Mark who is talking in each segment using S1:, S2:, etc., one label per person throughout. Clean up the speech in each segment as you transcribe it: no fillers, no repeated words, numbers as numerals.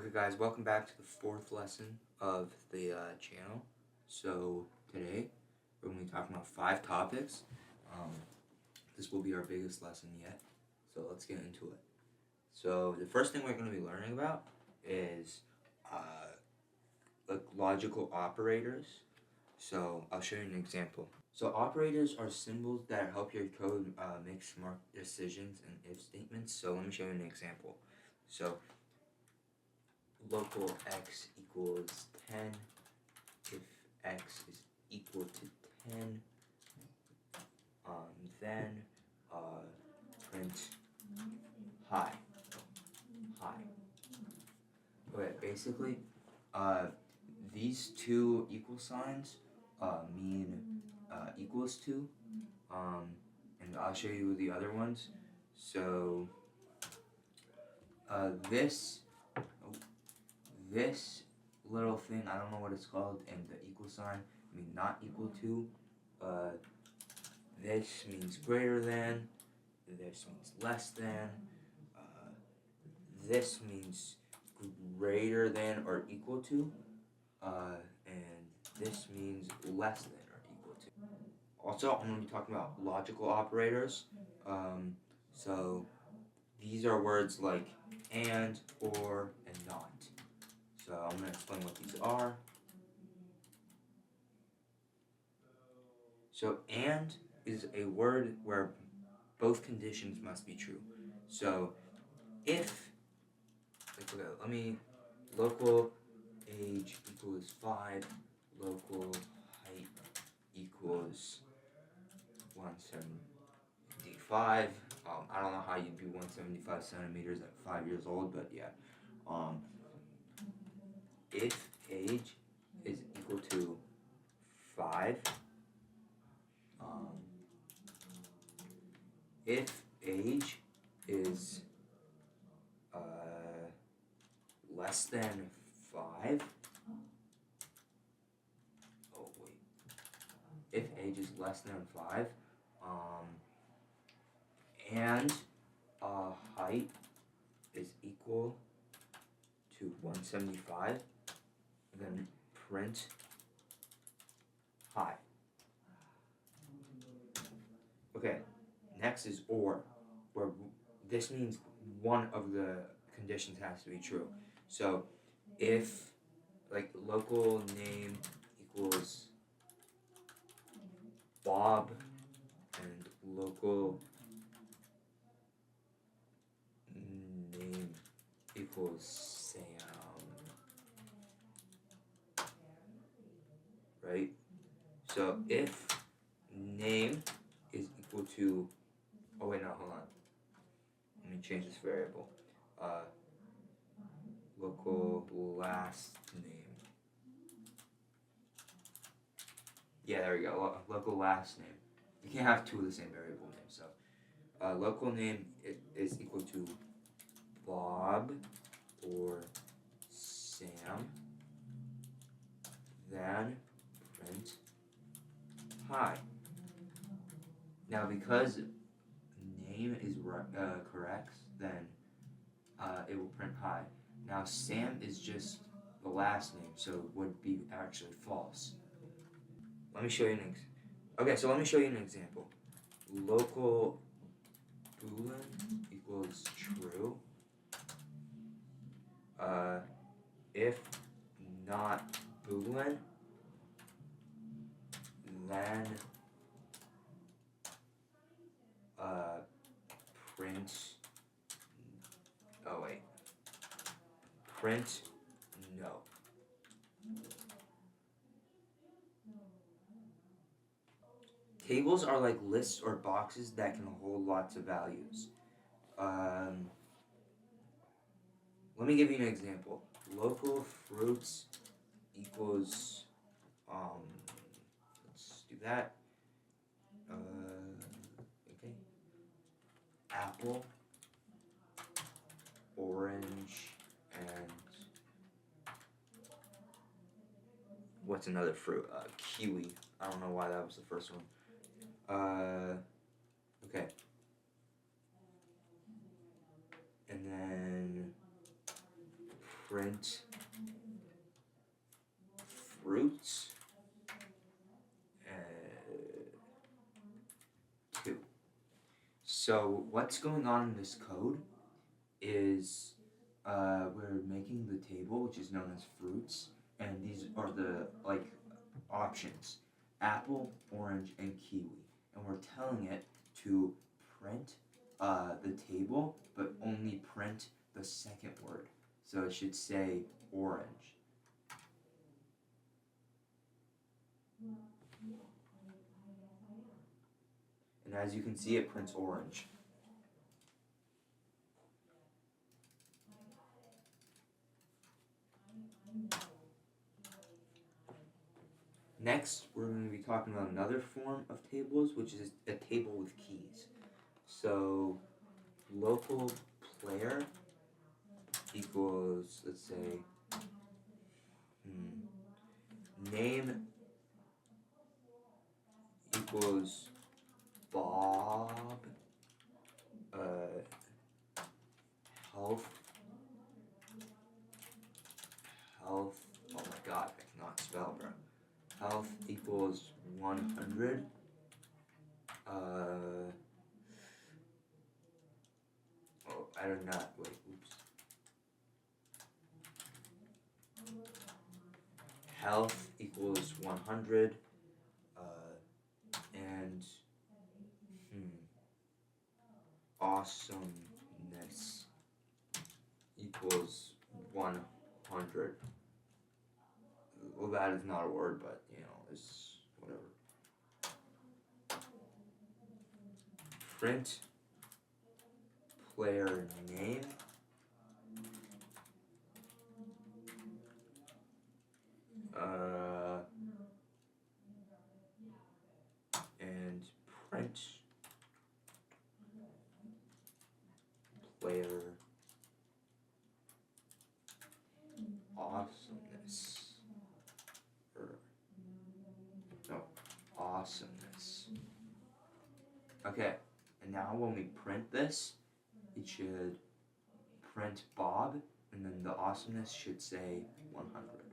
S1: Okay guys, welcome back to the fourth lesson of the channel. So today we're going to be talking about 5 topics. This will be our biggest lesson yet, so let's get into it. So the first thing we're going to be learning about is logical operators. So I'll show you an example. So operators are symbols that help your code make smart decisions and if statements. So let me show you an example. So local x equals 10 if x is equal to 10, then print hi. Okay, basically these two equal signs mean equals to, and I'll show you the other ones. So this little thing, I don't know what it's called, and the equal sign mean not equal to. This means greater than, this means less than, this means greater than or equal to, and this means less than or equal to. Also, I'm going to be talking about logical operators. So these are words like and, or, and not. So I'm going to explain what these are. So and is a word where both conditions must be true. So if, local age equals 5, local height equals 175. I don't know how you'd be 175 centimeters at 5 years old, but yeah. If age is equal to 5, if age is less than 5, if age is less than 5, and height is equal to 175, then print hi. Okay, next is or, where this means one of the conditions has to be true. So if local name equals Bob and local name equals Sam, right? So if name is equal to, oh wait, no, hold on. Let me change this variable. Local last name. Yeah, there we go. Local last name. You can't have two of the same variable names. So local name is equal to Bob or Sam. Then print hi. Now, because name is correct, then it will print hi. Now, Sam is just the last name, so it would be actually false. Let me show you let me show you an example. Local boolean equals true. If not boolean, then print no. Tables are like lists or boxes that can hold lots of values. Let me give you an example. Local fruits equals, let's do that. Okay. Apple, orange, and what's another fruit? Kiwi. I don't know why that was the first one. Okay. And then print fruits. 2. So what's going on in this code is we're making the table, which is known as fruits, and these are the options: apple, orange, and kiwi. And we're telling it to print the table, but only print the second word. So it should say orange. And as you can see, it prints orange. Next, we're going to be talking about another form of tables, which is a table with keys. So, local player equals, let's say, name equals Bob, health, oh my god, I cannot spell, bro. Health equals 100, I don't know, wait, oops. Health equals 100, and awesomeness equals 100. Well, that is not a word, but it's whatever. Print player name and print player awesomeness. Awesomeness. Okay, and now when we print this, it should print Bob, and then the awesomeness should say 100.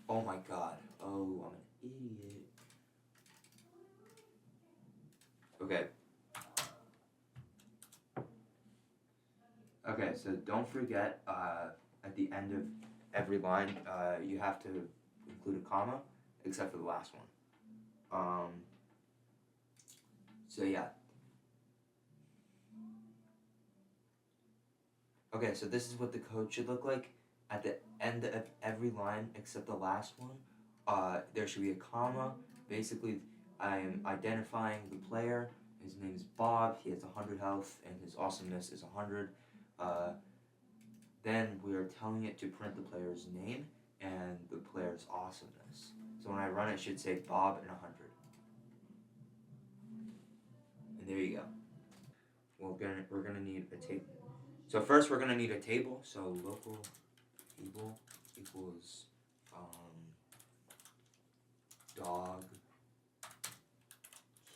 S1: Oh my god. Oh, I'm an idiot. Okay. Okay, so don't forget, at the end of every line, you have to include a comma, except for the last one. So yeah. Okay, so this is what the code should look like. At the end of every line, except the last one, there should be a comma. Basically, I am identifying the player. His name is Bob, he has 100 health, and his awesomeness is 100. Then we are telling it to print the player's name and the player's awesomeness. So when I run it should say Bob and 100. And there you go. We're gonna need a table. So first we're gonna need a table. So local table equals dog,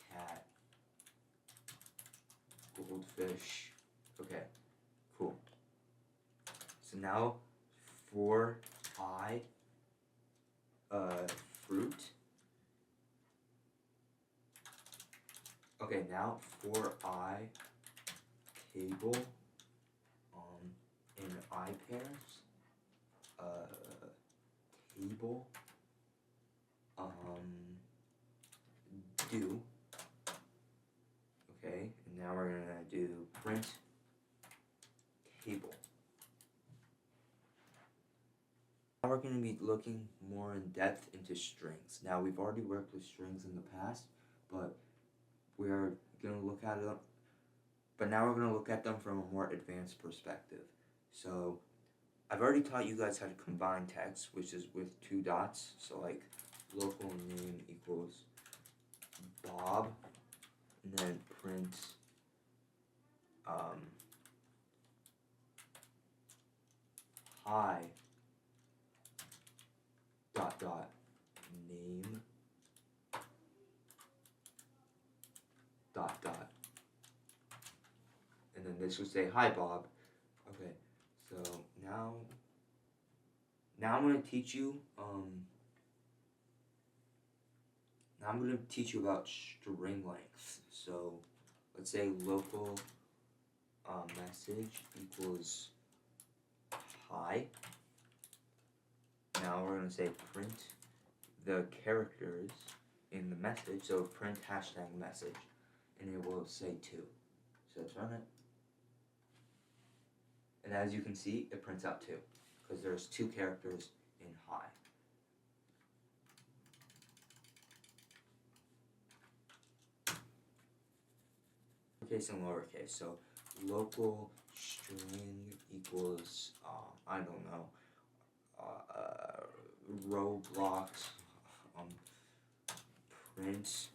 S1: cat, goldfish. Okay, cool. So now for I, fruit. Okay, now for I table in I pairs, table do. Okay, and now we're gonna do print table. Now we're going to be looking more in depth into strings. Now we've already worked with strings in the past, but we're going to look at it. But now we're going to look at them from a more advanced perspective. So I've already taught you guys how to combine text, which is with 2 dots. So like local name equals Bob, and then print hi dot name dot dot. And then this would say, hi Bob. Okay, so now I'm gonna teach you now I'm gonna teach you about string length. So let's say local message equals hi. Now we're gonna say print the characters in the message, so print hashtag message, and it will say 2. So let's run it. And as you can see, it prints out 2, because there's 2 characters in hi. Uppercase and lowercase, so local string equals, I don't know, Roblox, print,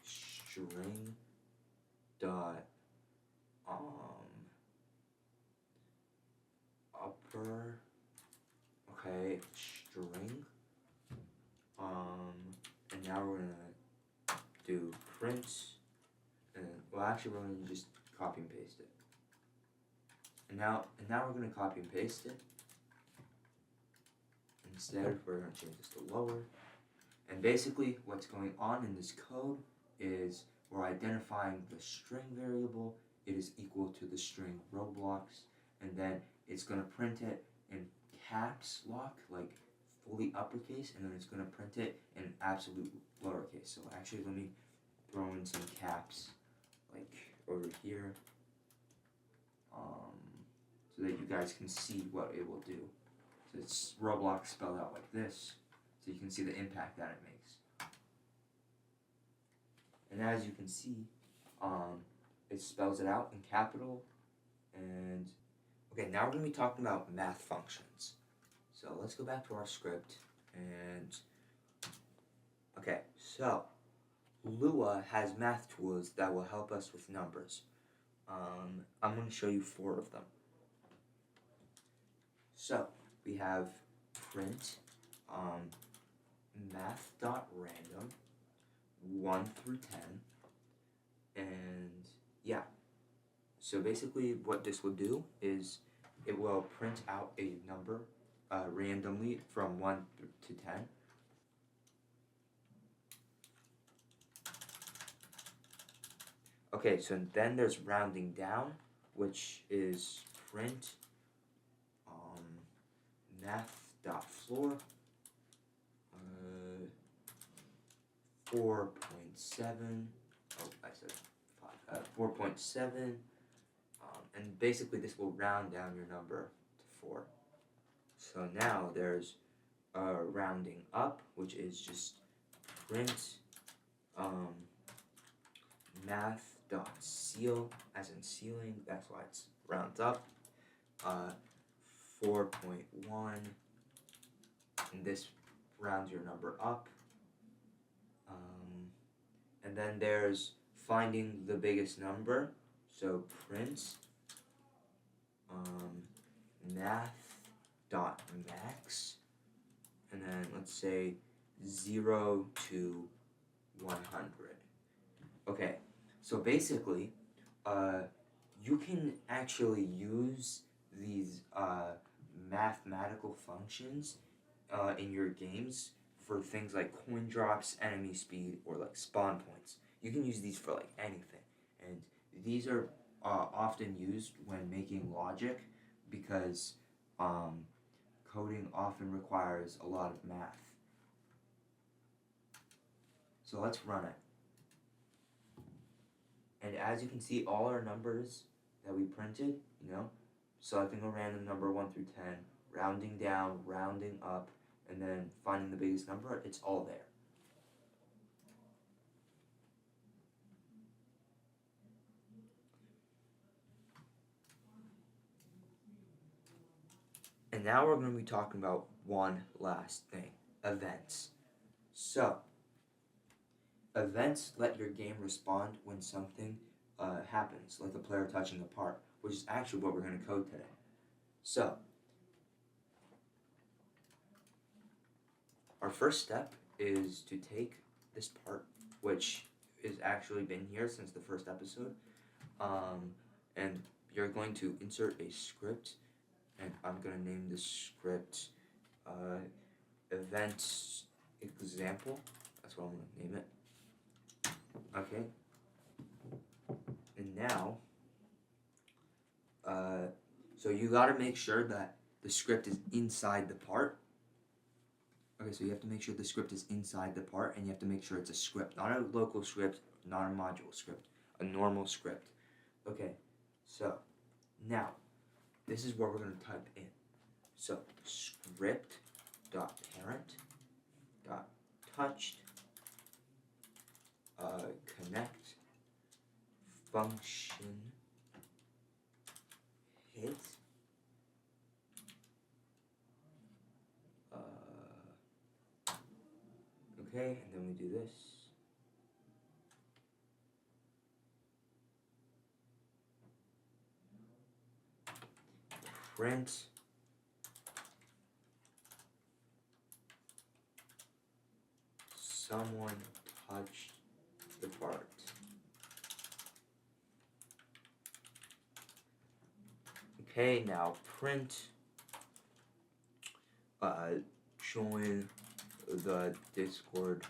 S1: string dot, upper, okay, string, and now we're gonna do print, and well, actually we're gonna just copy and paste it. And now we're gonna copy and paste it. Instead, we're gonna change this to lower. And basically, what's going on in this code is we're identifying the string variable. It is equal to the string Roblox, and then it's gonna print it in caps lock, like fully uppercase, and then it's gonna print it in absolute lowercase. So actually, let me throw in some caps, like over here, so that you guys can see what it will do. So it's Roblox spelled out like this, so you can see the impact that it makes. And as you can see, it spells it out in capital. And okay, now we're going to be talking about math functions. So let's go back to our script. And okay, so Lua has math tools that will help us with numbers. I'm going to show you 4 of them. So we have print math.random 1 through 10, and yeah, so basically what this will do is it will print out a number randomly from 1 to 10. Okay, so then there's rounding down, which is print math.floor 4.7. Oh, I said 5. 4.7. And basically this will round down your number to 4. So now there's rounding up, which is just print math.ceil, as in ceiling, that's why it's rounds up. 4.1, and this rounds your number up. And then there's finding the biggest number, so print math.max, and then let's say 0 to 100. Okay, so basically, you can actually use these mathematical functions in your games for things like coin drops, enemy speed, or like spawn points. You can use these for like anything, and these are often used when making logic because coding often requires a lot of math. So let's run it. And as you can see, all our numbers that we printed, selecting a random number 1 through 10, rounding down, rounding up, and then finding the biggest number, it's all there. And now we're going to be talking about one last thing, events. So, events let your game respond when something happens, like a player touching a part, which is actually what we're going to code today. So, our first step is to take this part which has actually been here since the first episode. And you're going to insert a script, and I'm going to name this script event example. That's what I'm going to name it. Okay. And now, so you got to make sure that the script is inside the part. Okay, so you have to make sure the script is inside the part, and you have to make sure it's a script, not a local script, not a module script, a normal script. Okay, so now this is what we're going to type in. So script dot parent dot touched connect function hit okay, and then we do this. Print someone touched the part. Okay, now print join the Discord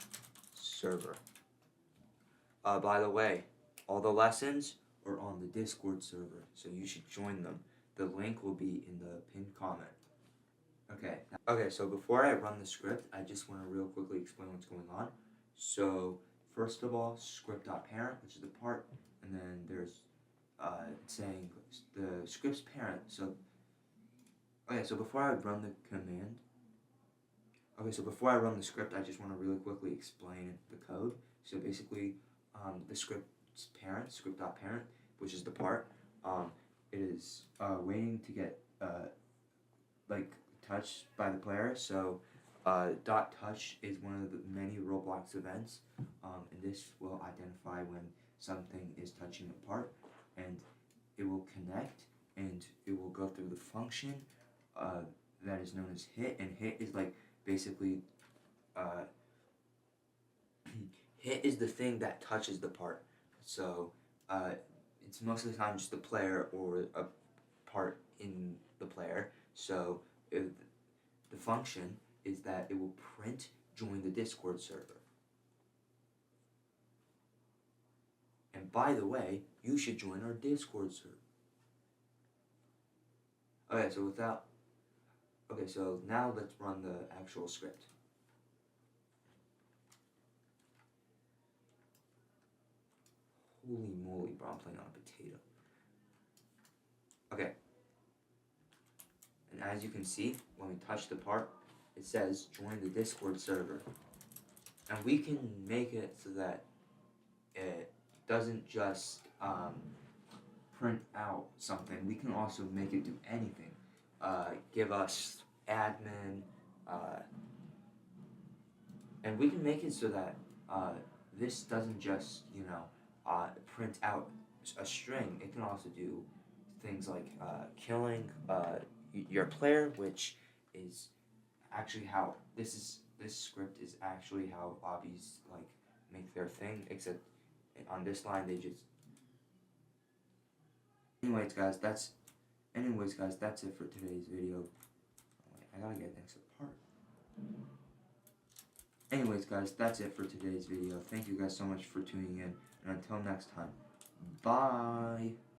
S1: server. By the way, all the lessons are on the Discord server, so you should join them. The link will be in the pinned comment. Okay, so before I run the script, I just want to real quickly explain what's going on. So, first of all, script.parent, which is the part, and then there's saying the script's parent. So, okay, so before I run the command, so before I run the script, I just want to really quickly explain the code. So basically, the script's parent, script.parent, which is the part, it is waiting to get touched by the player. So dot touch is one of the many Roblox events, and this will identify when something is touching a part, and it will connect, and it will go through the function that is known as hit, and hit is like basically hit is the thing that touches the part. So it's most of the time just the player or a part in the player. So the function is that it will print join the Discord server. And by the way, you should join our Discord server. So now let's run the actual script. Holy moly, bro, I'm playing on a potato. Okay. And as you can see, when we touch the part, it says join the Discord server. And we can make it so that it doesn't just print out something. We can also make it do anything. Give us admin, and we can make it so that this doesn't just, print out a string. It can also do things like killing your player, which is actually how this script is actually how obbies make their thing, except on this line they just anyways guys that's it for today's video. I gotta get next to the part. Anyways guys, that's it for today's video. Thank you guys so much for tuning in, and until next time, bye.